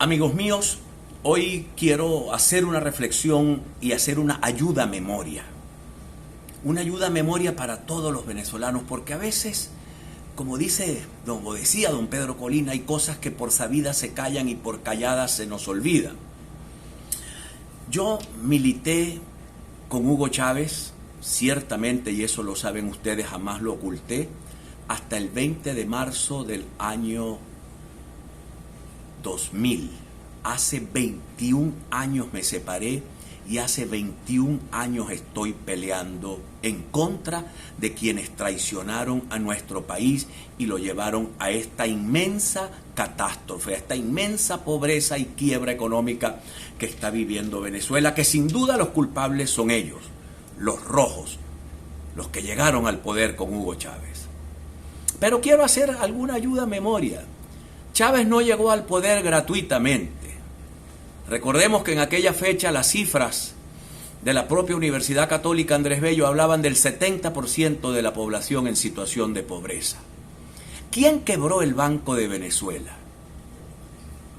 Amigos míos, hoy quiero hacer una reflexión y hacer una ayuda a memoria. Una ayuda a memoria para todos los venezolanos, porque a veces, como decía don Pedro Colina, hay cosas que por sabidas se callan y por calladas se nos olvidan. Yo milité con Hugo Chávez, ciertamente, y eso lo saben ustedes, jamás lo oculté, hasta el 20 de marzo del año 2000. Hace 21 años me separé y hace 21 años estoy peleando en contra de quienes traicionaron a nuestro país y lo llevaron a esta inmensa catástrofe, a esta inmensa pobreza y quiebra económica que está viviendo Venezuela, que sin duda los culpables son ellos, los rojos, los que llegaron al poder con Hugo Chávez. Pero quiero hacer alguna ayuda a memoria. Chávez no llegó al poder gratuitamente. Recordemos que en aquella fecha las cifras de la propia Universidad Católica Andrés Bello hablaban del 70% de la población en situación de pobreza. ¿Quién quebró el Banco de Venezuela?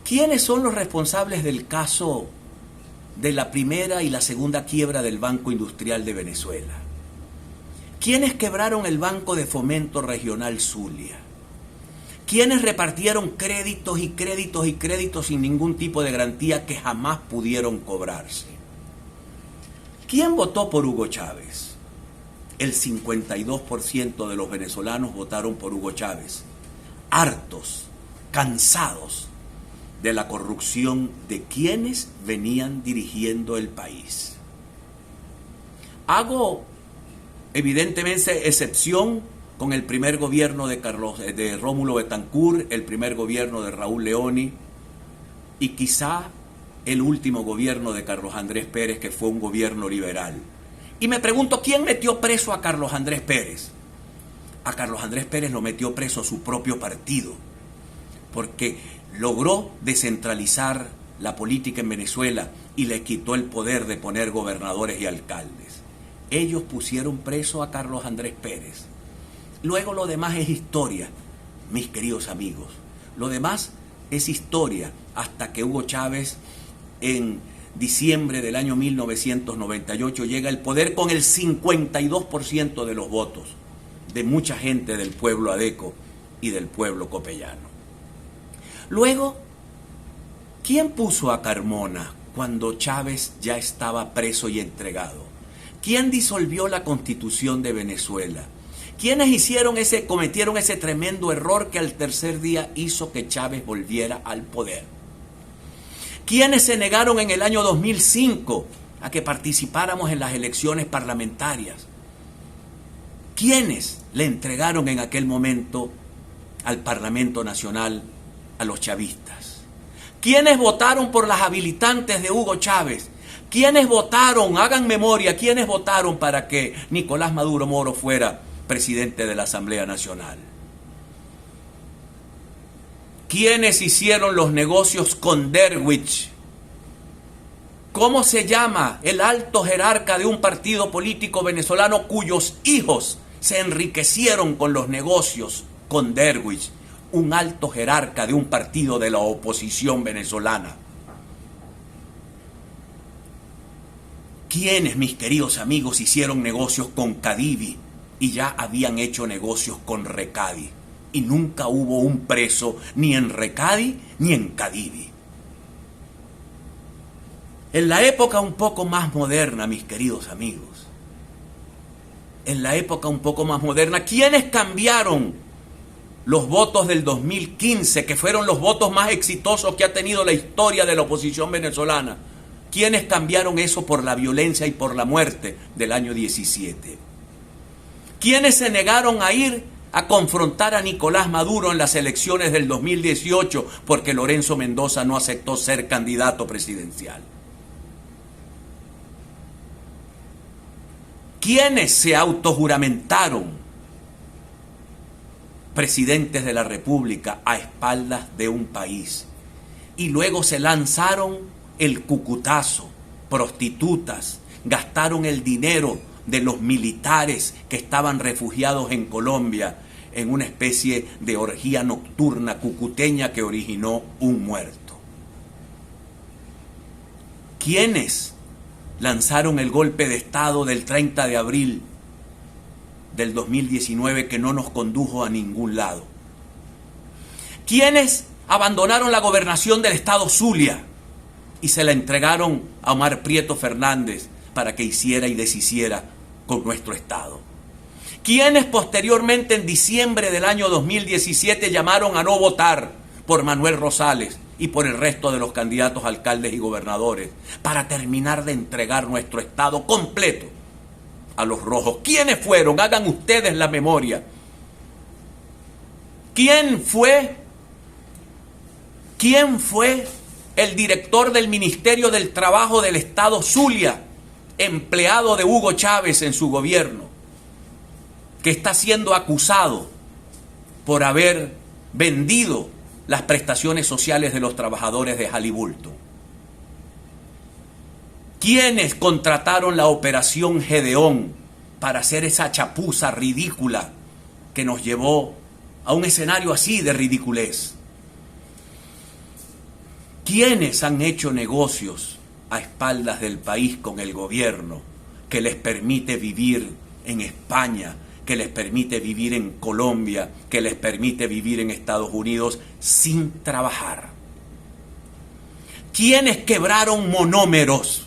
¿Quiénes son los responsables del caso de la primera y la segunda quiebra del Banco Industrial de Venezuela? ¿Quiénes quebraron el Banco de Fomento Regional Zulia? ¿Quiénes repartieron créditos y créditos y créditos sin ningún tipo de garantía que jamás pudieron cobrarse? ¿Quién votó por Hugo Chávez? El 52% de los venezolanos votaron por Hugo Chávez, hartos, cansados de la corrupción de quienes venían dirigiendo el país. Hago evidentemente excepción con el primer gobierno de Rómulo Betancourt, el primer gobierno de Raúl Leoni y quizá el último gobierno de Carlos Andrés Pérez, que fue un gobierno liberal. Y me pregunto, ¿quién metió preso a Carlos Andrés Pérez? A Carlos Andrés Pérez lo metió preso su propio partido, porque logró descentralizar la política en Venezuela y le quitó el poder de poner gobernadores y alcaldes. Ellos pusieron preso a Carlos Andrés Pérez. Luego lo demás es historia, mis queridos amigos. Lo demás es historia hasta que Hugo Chávez en diciembre del año 1998 llega al poder con el 52% de los votos de mucha gente del pueblo adeco y del pueblo copellano. Luego, ¿quién puso a Carmona cuando Chávez ya estaba preso y entregado? ¿Quién disolvió la Constitución de Venezuela? ¿Quiénes cometieron ese tremendo error que al tercer día hizo que Chávez volviera al poder? ¿Quiénes se negaron en el año 2005 a que participáramos en las elecciones parlamentarias? ¿Quiénes le entregaron en aquel momento al Parlamento Nacional a los chavistas? ¿Quiénes votaron por las habilitantes de Hugo Chávez? ¿Quiénes votaron, hagan memoria, quiénes votaron para que Nicolás Maduro Moro fuera presidente de la Asamblea Nacional? ¿Quiénes hicieron los negocios con Derwich? ¿Cómo se llama el alto jerarca de un partido político venezolano cuyos hijos se enriquecieron con los negocios con Derwich? Un alto jerarca de un partido de la oposición venezolana. ¿Quiénes, mis queridos amigos, hicieron negocios con Cadivi y ya habían hecho negocios con Recadi? Y nunca hubo un preso ni en Recadi ni en Cadivi. En la época un poco más moderna, mis queridos amigos, en la época un poco más moderna, ¿quiénes cambiaron los votos del 2015, que fueron los votos más exitosos que ha tenido la historia de la oposición venezolana? ¿Quiénes cambiaron eso por la violencia y por la muerte del año 17? ¿Quiénes se negaron a ir a confrontar a Nicolás Maduro en las elecciones del 2018 porque Lorenzo Mendoza no aceptó ser candidato presidencial? ¿Quiénes se autojuramentaron presidentes de la República a espaldas de un país y luego se lanzaron el cucutazo, prostitutas, gastaron el dinero de los militares que estaban refugiados en Colombia en una especie de orgía nocturna cucuteña que originó un muerto? ¿Quiénes lanzaron el golpe de Estado del 30 de abril del 2019 que no nos condujo a ningún lado? ¿Quiénes abandonaron la gobernación del estado Zulia y se la entregaron a Omar Prieto Fernández para que hiciera y deshiciera con nuestro estado? ¿Quiénes posteriormente en diciembre del año 2017 llamaron a no votar por Manuel Rosales y por el resto de los candidatos a alcaldes y gobernadores para terminar de entregar nuestro estado completo a los rojos? ¿Quiénes fueron? Hagan ustedes la memoria. ¿Quién fue el director del Ministerio del Trabajo del estado Zulia, empleado de Hugo Chávez en su gobierno, que está siendo acusado por haber vendido las prestaciones sociales de los trabajadores de Jalibulto? ¿Quiénes contrataron la operación Gedeón para hacer esa chapuza ridícula que nos llevó a un escenario así de ridiculez? ¿Quiénes han hecho negocios a espaldas del país con el gobierno que les permite vivir en España, que les permite vivir en Colombia, que les permite vivir en Estados Unidos sin trabajar? ¿Quiénes quebraron monómeros?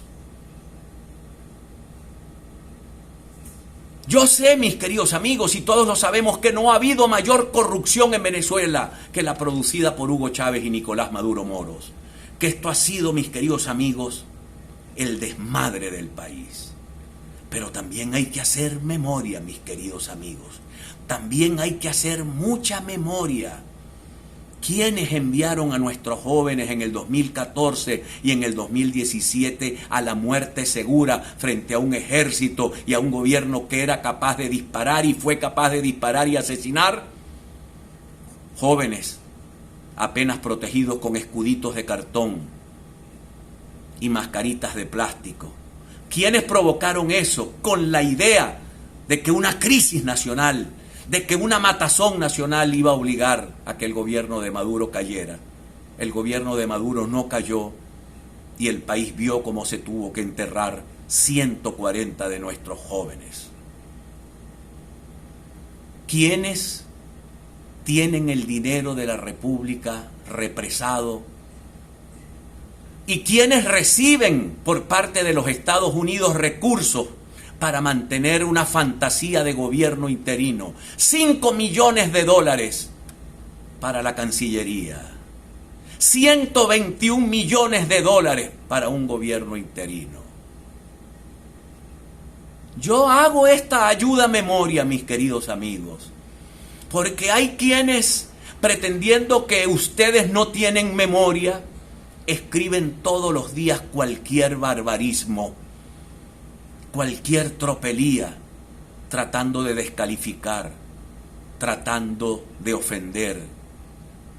Yo sé, mis queridos amigos, y todos lo sabemos, que no ha habido mayor corrupción en Venezuela que la producida por Hugo Chávez y Nicolás Maduro Moros. Que esto ha sido, mis queridos amigos, el desmadre del país. Pero también hay que hacer memoria, mis queridos amigos. También hay que hacer mucha memoria. ¿Quiénes enviaron a nuestros jóvenes en el 2014 y en el 2017 a la muerte segura frente a un ejército y a un gobierno que era capaz de disparar y fue capaz de disparar y asesinar? Jóvenes apenas protegidos con escuditos de cartón y mascaritas de plástico. ¿Quiénes provocaron eso? Con la idea de que una crisis nacional, de que una matazón nacional iba a obligar a que el gobierno de Maduro cayera. El gobierno de Maduro no cayó y el país vio cómo se tuvo que enterrar 140 de nuestros jóvenes. ¿Quiénes tienen el dinero de la República represado? ¿Y quiénes reciben por parte de los Estados Unidos recursos para mantener una fantasía de gobierno interino? 5 millones de dólares para la Cancillería, 121 millones de dólares para un gobierno interino. Yo hago esta ayuda a memoria, mis queridos amigos, porque hay quienes, pretendiendo que ustedes no tienen memoria, escriben todos los días cualquier barbarismo, cualquier tropelía, tratando de descalificar, tratando de ofender,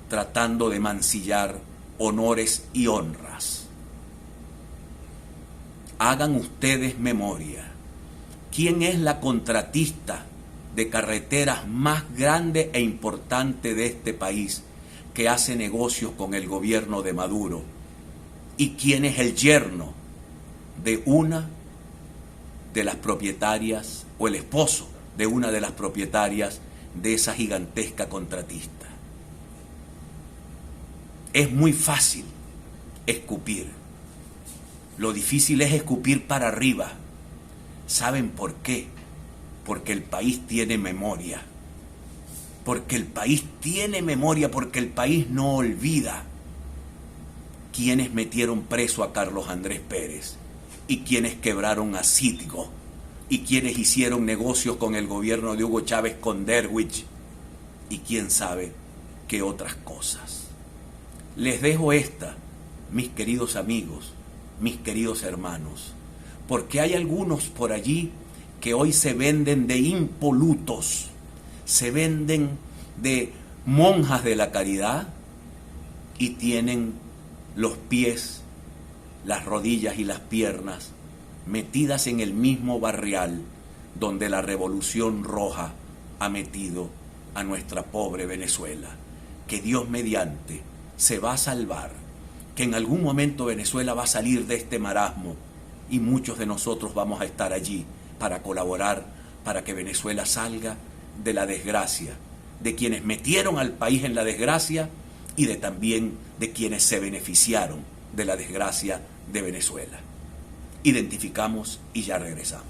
tratando de mancillar honores y honras. Hagan ustedes memoria. ¿Quién es la contratista de carreteras más grande e importante de este país que hace negocios con el gobierno de Maduro? ¿Y quién es el yerno de una de las propietarias o el esposo de una de las propietarias de esa gigantesca contratista? Es muy fácil escupir. Lo difícil es escupir para arriba. ¿Saben por qué? Porque el país tiene memoria. Porque el país tiene memoria, porque el país no olvida quienes metieron preso a Carlos Andrés Pérez y quienes quebraron a Citgo y quienes hicieron negocios con el gobierno de Hugo Chávez, con Derwich y quién sabe qué otras cosas. Les dejo esta, mis queridos amigos, mis queridos hermanos, porque hay algunos por allí que hoy se venden de impolutos, se venden de monjas de la caridad y tienen los pies, las rodillas y las piernas metidas en el mismo barrial donde la Revolución Roja ha metido a nuestra pobre Venezuela, que Dios mediante se va a salvar que en algún momento Venezuela va a salir de este marasmo y muchos de nosotros vamos a estar allí para colaborar para que Venezuela salga de la desgracia, de quienes metieron al país en la desgracia y de también de quienes se beneficiaron de la desgracia de Venezuela. Identificamos y ya regresamos.